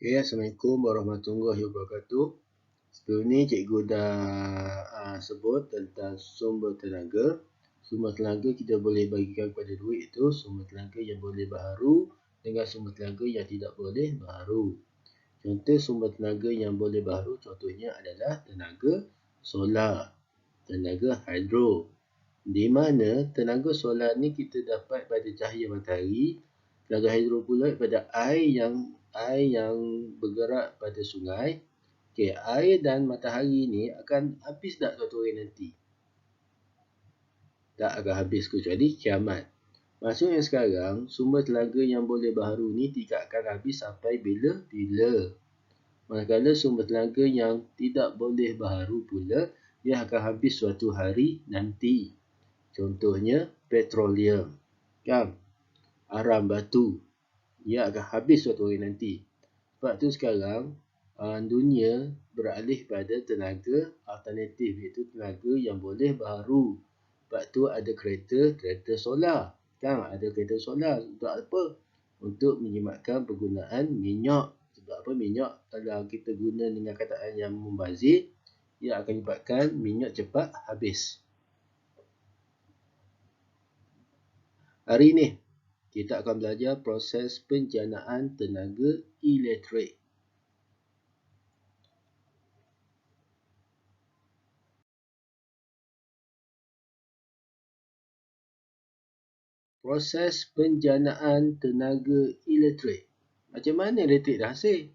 Okay, Assalamualaikum warahmatullahi wabarakatuh. Sebelum ni cikgu dah sebut tentang sumber tenaga. Sumber tenaga kita boleh bagikan kepada dua, iaitu sumber tenaga yang boleh baharu dengan sumber tenaga yang tidak boleh baharu. Contoh sumber tenaga yang boleh baharu contohnya adalah tenaga solar, tenaga hidro. Di mana tenaga solar ni kita dapat pada cahaya matahari, tenaga hidro pula pada air yang bergerak pada sungai. Okey, air dan matahari ni akan habis tak suatu hari nanti? Tak akan habis kecuali kiamat. Maksudnya sekarang sumber tenaga yang boleh baharu ni tidak akan habis sampai bila-bila. Manakala sumber tenaga yang tidak boleh baharu pula dia akan habis suatu hari nanti. Contohnya petroleum, kan? Aram batu, dia akan habis suatu hari nanti. Sebab tu sekarang dunia beralih pada tenaga alternatif, iaitu tenaga yang boleh baharu. Sebab tu ada kereta solar, kan? Ada kereta solar untuk apa? Untuk menjimatkan penggunaan minyak. Sebab apa? Minyak kalau kita guna dengan kataan yang membazir, ia akan menyebabkan minyak cepat habis. Hari ini kita akan belajar proses penjanaan tenaga elektrik. Proses penjanaan tenaga elektrik. Macam mana elektrik dah hasil?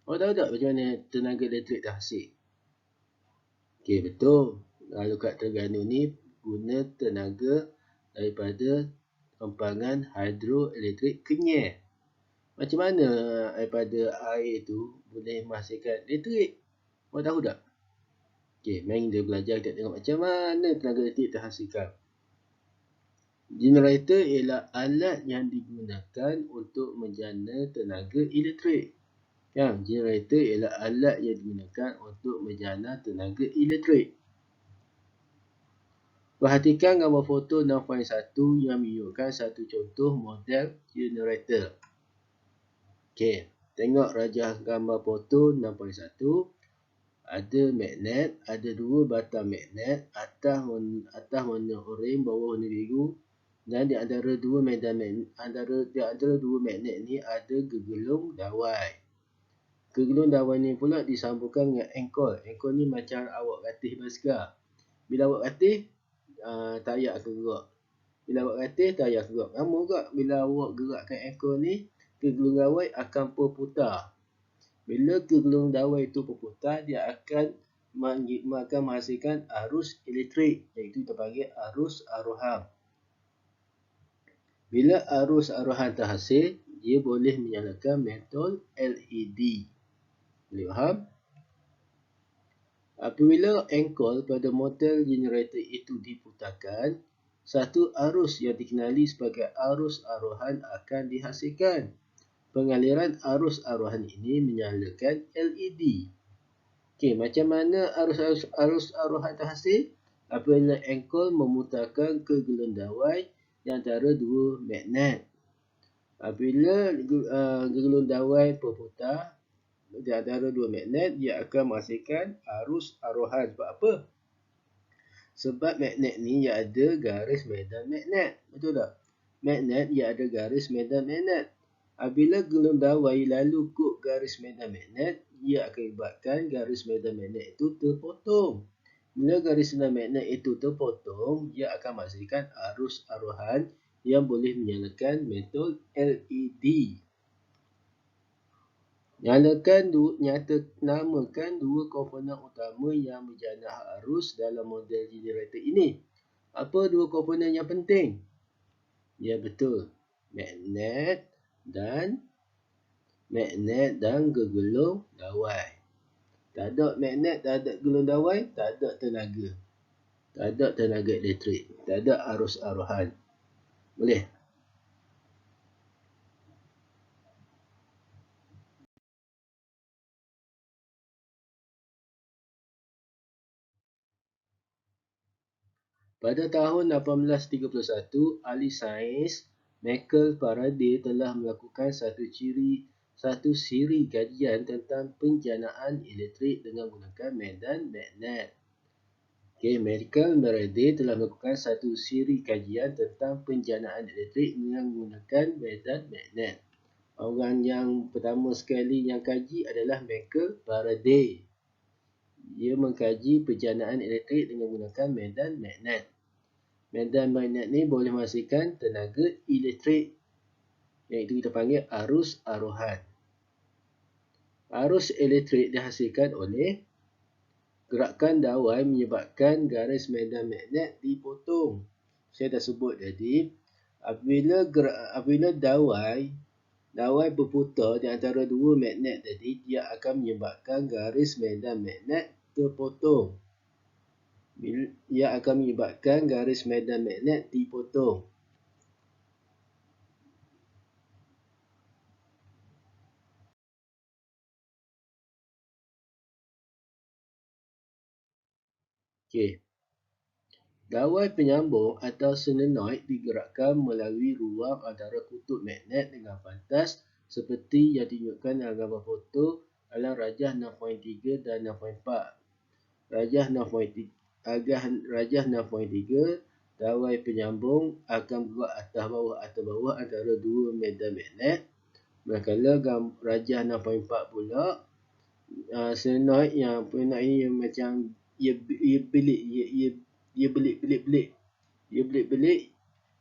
Awak tahu tak macam mana tenaga elektrik dah hasil? Okey, betul. Kalau kat Terengganu ni guna tenaga daripada empangan hidroelektrik Kenyir. Macam mana daripada air tu boleh menghasilkan elektrik? Awak tahu tak? Okey, mari kita belajar, kita tengok macam mana tenaga elektrik terhasilkan. Generator ialah alat yang digunakan untuk menjana tenaga elektrik. Kan? Generator ialah alat yang digunakan untuk menjana tenaga elektrik. Perhatikan gambar foto 6.1 yang menunjukkan satu contoh model generator. Okey, tengok rajah gambar foto 6.1. Ada magnet, ada dua batang magnet, atas warna oranye, bawah warna biru. Dan di antara dua magnet ni ada gegelung dawai. Gegelung dawai ni pula disambungkan dengan engkol. Engkol ni macam awak ratih basikal. Bila awak ratih, tayar akan gerak. Bila awak ratih, tayar akan gerak. Sama juga bila awak gerakkan engkol ni, gegelung dawai akan berputar. Bila gegelung dawai itu berputar, dia akan menghasilkan arus elektrik, iaitu kita panggil arus arohan. Bila arus arohan terhasil, dia boleh menyalakan metal LED. Boleh faham? Apabila engkol pada model generator itu diputarkan, satu arus yang dikenali sebagai arus arohan akan dihasilkan. Pengaliran arus arohan ini menyalakan LED. Okey, macam mana arus arohan terhasil? Apabila engkol memutarkan gegelung dawai di antara dua magnet. Apabila gegelung dawai berputar di antara dua magnet, dia akan menghasilkan arus arohan. Sebab apa? Sebab magnet ni ia ada garis medan magnet. Betul tak? Magnet ia ada garis medan magnet. Apabila gegelung dawai lalu kod garis medan magnet, ia akan menyebabkan garis medan magnet itu terpotong. Bila garis medan magnet itu terpotong, ia akan menghasilkan arus arohan yang boleh menyalakan metal LED. Namakan dua komponen utama yang menjana arus dalam model generator ini. Apa dua komponen yang penting? Ya, betul. Magnet dan gegelung dawai. Tak ada magnet, tak ada gegelung dawai, tak ada tenaga. Tak ada tenaga elektrik. Tak ada arus arohan. Boleh? Pada tahun 1831, ahli sains Michael Faraday telah melakukan satu ciri satu siri kajian tentang penjanaan elektrik dengan menggunakan medan magnet. Okay, Michael Faraday telah melakukan satu siri kajian tentang penjanaan elektrik dengan menggunakan medan magnet. Orang yang pertama sekali yang kaji adalah Michael Faraday. Ia mengkaji penjanaan elektrik dengan menggunakan medan magnet. Medan magnet ni boleh menghasilkan tenaga elektrik, iaitu kita panggil arus arohan. Arus elektrik dihasilkan oleh gerakan dawai menyebabkan garis medan magnet dipotong. Saya dah sebut tadi, apabila dawai berputar di antara dua magnet tadi, dia akan menyebabkan garis medan magnet terpotong. Ia akan menyebabkan garis medan magnet dipotong. Okey. Dawai penyambung atau solenoid digerakkan melalui ruang antara kutub magnet dengan pantas seperti yang ditunjukkan dalam gambar foto dalam rajah 6.3 dan 6.4. Rajah 6.3, dawai penyambung akan bergerak atas bawah antara dua medan magnet. Manakala rajah 6.4 pula, solenoid yang ini macam ia belik-belik.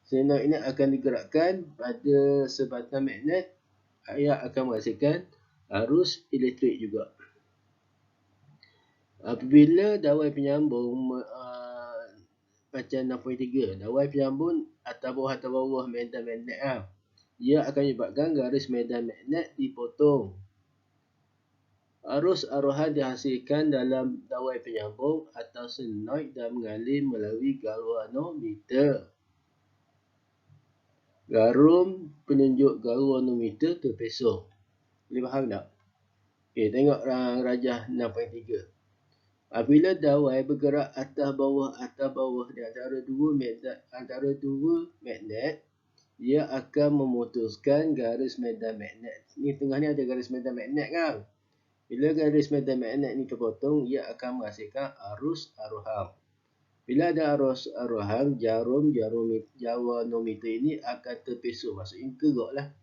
Solenoid ini akan digerakkan pada sebatang magnet yang akan menghasilkan arus elektrik juga. Apabila dawai penyambung macam 6.3, dawai penyambung atas bawah medan magnet ia akan menyebabkan garis medan magnet dipotong. Arus arohan dihasilkan dalam dawai penyambung atau solenoid dan mengalir melalui galvanometer. Jarum penunjuk galvanometer terpesong. Boleh faham tak? Okay, tengok rajah 6.3. Apabila dawai bergerak atas bawah di antara dua magnet, ia akan memutuskan garis medan magnet. Ni tengah ni ada garis medan magnet kan? Bila garis medan magnet ni terpotong, ia akan menghasilkan arus arohan. Bila ada arus arohan, jarum galvanometer ini akan terpesong. Maksudnya kerok lah.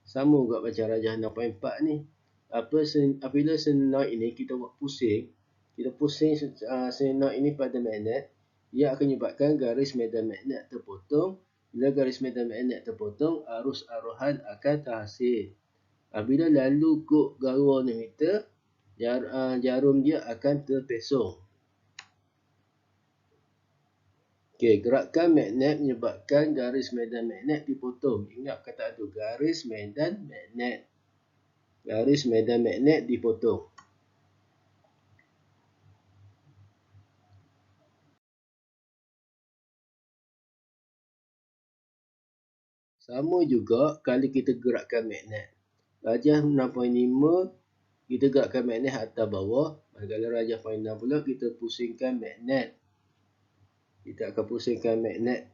Sama juga macam rajah 6.4 ni. Apabila solenoid ini kita buat pusing, solenoid ini pada magnet, ia akan menyebabkan garis medan magnet terpotong. Bila garis medan magnet terpotong, arus arohan akan terhasil. Apabila lalu kod galvanometer, jarum dia akan terpesong. Okey, gerakan magnet menyebabkan garis medan magnet dipotong. Ingat kata tu, garis medan magnet. Garis medan magnet dipotong. Sama juga kalau kita gerakkan magnet. Rajah 6.5 kita gerakkan magnet atas bawah. Manakala rajah 6 pula kita pusingkan magnet. Kita akan pusingkan magnet.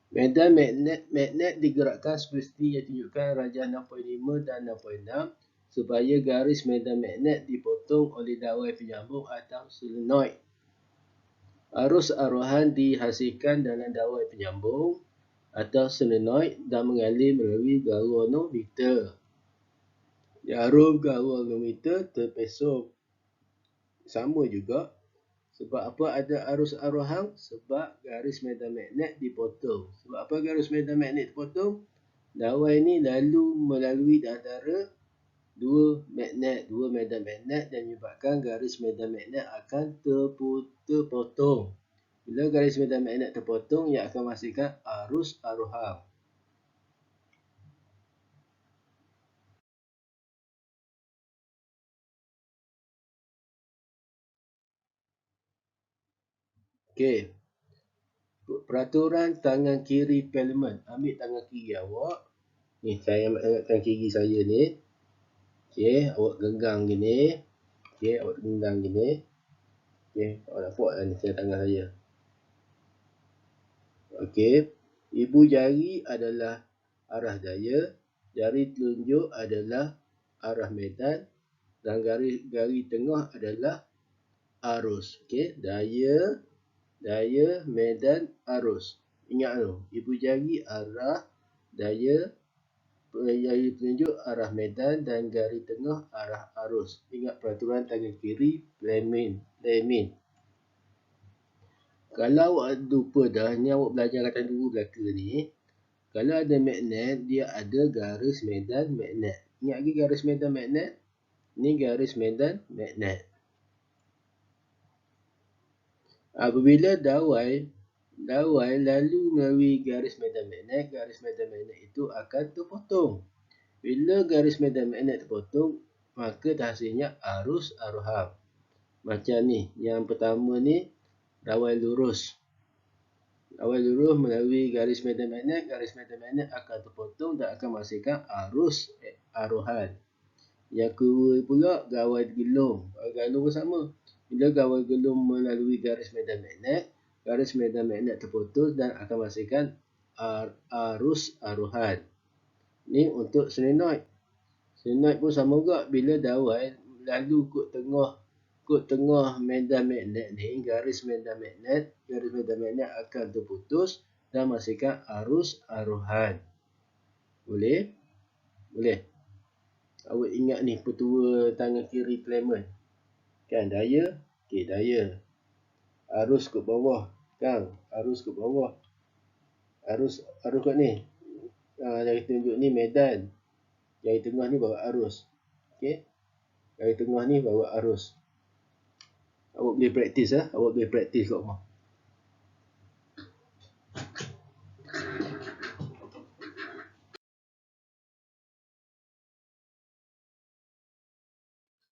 Medan magnet digerakkan seperti yang ditunjukkan rajah 6.5 dan 6.6 supaya garis medan magnet dipotong oleh dawai penyambung atau solenoid. Arus arohan dihasilkan dalam dawai penyambung atau solenoid dan mengalir melalui galvanometer. Jarum galvanometer terpesong. Sama juga. Sebab apa ada arus arohan? Sebab garis medan magnet dipotong. Sebab apa garis medan magnet dipotong? Dawai ni lalu melalui antara dua medan magnet dan menyebabkan garis medan magnet akan terpotong. Bila garis medan magnet terpotong, ia akan menghasilkan arus arohan. Okey. Peraturan tangan kiri filament. Ambil tangan kiri awak. Ni saya ambil tangan kiri saya ni. Okey, awak genggam gini. Okey, awak genggam gini. Okey, awak nampak ni tangan saya. Okey, ibu jari adalah arah daya Jari telunjuk adalah arah medan dan garis tengah adalah arus. Okey, daya, medan, arus. Ingat tu, ibu jari arah, daya, jari telunjuk arah medan dan garis tengah arah arus. Ingat peraturan tangan kiri Fleming. Kalau awak lupa dah, ni awak belajar kata dulu belaka ni. Kalau ada magnet, dia ada garis medan magnet. Ingat lagi garis medan magnet? Ni garis medan magnet. Apabila dawai lalu melalui garis medan magnet itu akan terpotong. Bila garis medan magnet terpotong, maka hasilnya arus arohan. Macam ni, yang pertama ni dawai lurus. Dawai lurus melalui garis medan magnet akan terpotong dan akan menghasilkan arus arohan. Yang kedua pula gawai gelung. Gawai gelung pun sama. Bila gawai gelung melalui garis medan magnet terputus dan akan menghasilkan arus arohan. Ni untuk solenoid. Solenoid pun sama juga. Bila dawai lalu kod tengah medan magnet ni, garis medan magnet akan terputus dan menghasilkan arus arohan. Boleh? Boleh. Awak ingat ni petua tangan kiri Clement. Kan daya, okey daya. Arus ke bawah, kan? Arus ke bawah. Arus kat ni. Jari tunjuk ni medan. Jari tengah ni bawa arus. Okey. Jari tengah ni bawa arus. Awak boleh praktis awak boleh praktis kat rumah.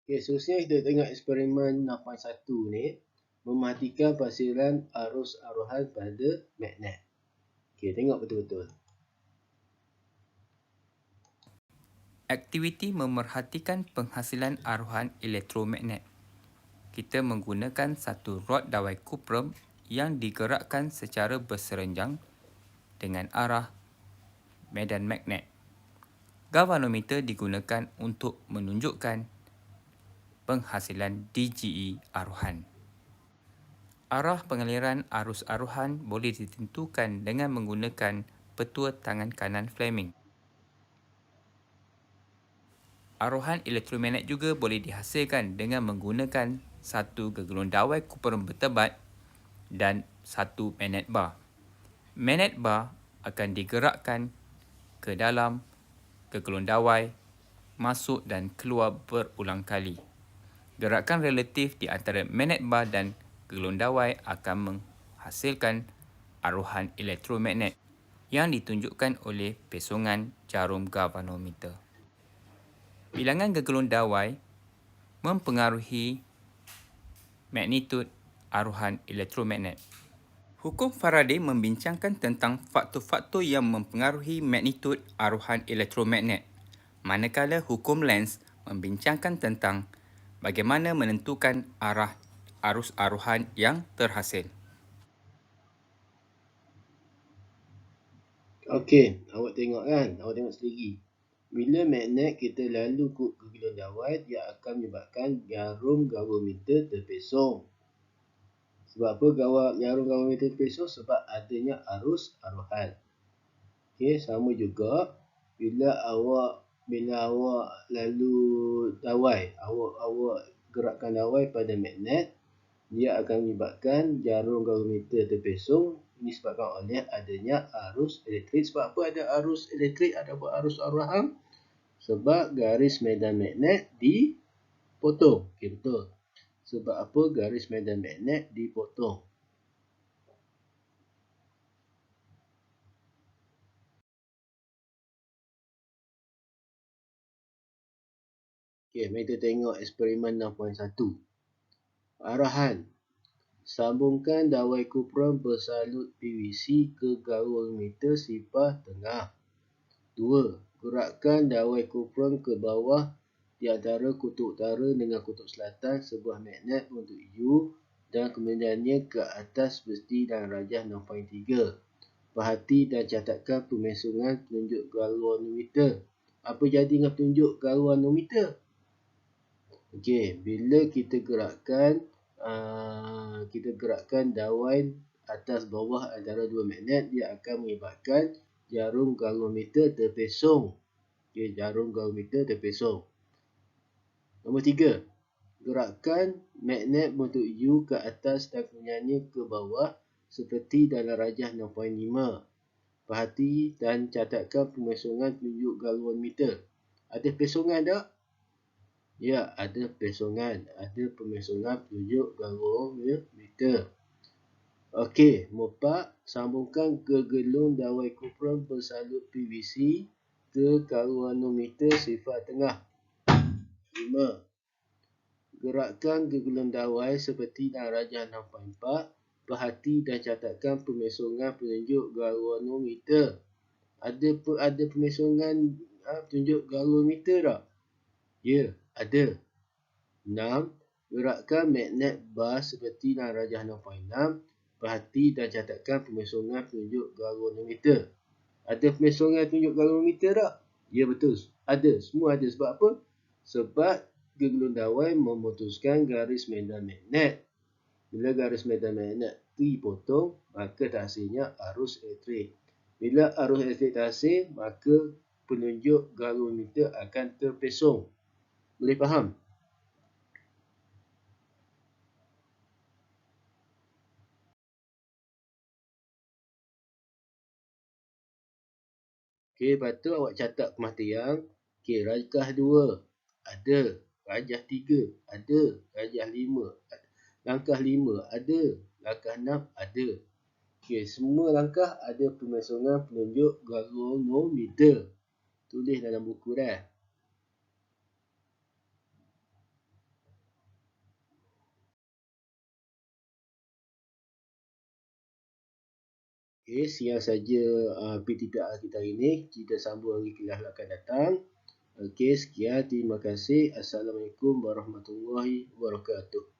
Okey, seterusnya kita tengok eksperimen 6.1 ni, memerhatikan perhasilan arus arohan pada magnet. Okey, tengok betul-betul. Aktiviti memerhatikan penghasilan arohan elektromagnet. Kita menggunakan satu rod dawai kuprum yang digerakkan secara berserenjang dengan arah medan magnet. Galvanometer digunakan untuk menunjukkan penghasilan DGE arohan. Arah pengaliran arus arohan boleh ditentukan dengan menggunakan petua tangan kanan Fleming. Arohan elektromagnet juga boleh dihasilkan dengan menggunakan satu gegulung dawai kuprum bertebat dan satu magnet bar. Magnet bar akan digerakkan ke dalam gegulung dawai, masuk dan keluar berulang kali. Gerakan relatif di antara magnet bar dan gegulung dawai akan menghasilkan arohan elektromagnet yang ditunjukkan oleh pesongan jarum galvanometer. Bilangan gegulung dawai mempengaruhi magnitud arohan elektromagnet. Hukum Faraday membincangkan tentang faktor-faktor yang mempengaruhi magnitud arohan elektromagnet, manakala hukum Lenz membincangkan tentang bagaimana menentukan arah arus arohan yang terhasil. Okey, awak tengok kan? Awak tengok sendiri. Bila magnet kita lalu ke gegulung dawai, dia akan menyebabkan jarum galvanometer terpesong. Sebab apa jarum galvanometer terpesong? Sebab adanya arus arohan. Okey, sama juga bila awak lalu dawai, awak gerakkan dawai pada magnet, dia akan menyebabkan jarum galvanometer terpesong. Ini disebabkan oleh adanya arus elektrik. Sebab apa ada arus elektrik, ada arus arohan? Sebab garis medan magnet dipotong. Okey, betul. Sebab apa garis medan magnet dipotong? Okey, mari kita tengok eksperimen 6.1. Arahan. Sambungkan dawai kuprum bersalut PVC ke galvanometer sifar tengah. 2. Gerakkan dawai kuprum ke bawah di antara kutub utara dengan kutub selatan sebuah magnet untuk U dan kemudiannya ke atas besi dan rajah 6.3. Perhati dan catatkan pemesungan tunjuk galvanometer. Apa jadi dengan penunjuk galvanometer? Okey, bila kita gerakkan dawai atas bawah antara dua magnet, dia akan menyebabkan jarum galvanometer terpesong. Okey, jarum galvanometer terpesong. Nombor 3. Gerakkan magnet bentuk U ke atas dan kemudiannya ke bawah seperti dalam rajah 6.5. Perhati dan catatkan pemesongan penunjuk galvanometer. Ada pesongan tak? Ya, ada pesongan. Ada pemesongan penunjuk galvanometer. Okey, nombor 4. Sambungkan gegelung dawai kupron bersalut PVC ke galvanometer sifar tengah. 5. Gerakkan gegelung dawai seperti dalam rajah 6.4. Perhati dan catatkan pemesongan penunjuk galvanometer. Ada pemesongan penunjuk galvanometer tak? Ya, ada. 6. Gerakkan magnet bar seperti dalam rajah 6.6. Perhati dan catatkan pemesongan penunjuk galvanometer. Ada pemesongan penunjuk galvanometer tak? Ya, betul. Ada. Semua ada. Sebab apa? Sebab gegelung dawai memutuskan garis medan magnet. Bila garis medan magnet dipotong, maka terhasilnya arus elektrik. Bila arus elektrik terhasil, maka penunjuk galvanometer akan terpesong. Boleh faham? Okey, lepas tu awak catat pematang. Okey, rajah 2 ada, rajah 3 ada, rajah 5 langkah 5 ada, langkah 6 ada. Okey, semua langkah ada pemesongan penunjuk galvanometer. Tulis dalam buku dah. Okey, sekian saja PTPR kita hari ini. Kita sambung lagi kelas akan datang. Okey, sekian. Terima kasih. Assalamualaikum warahmatullahi wabarakatuh.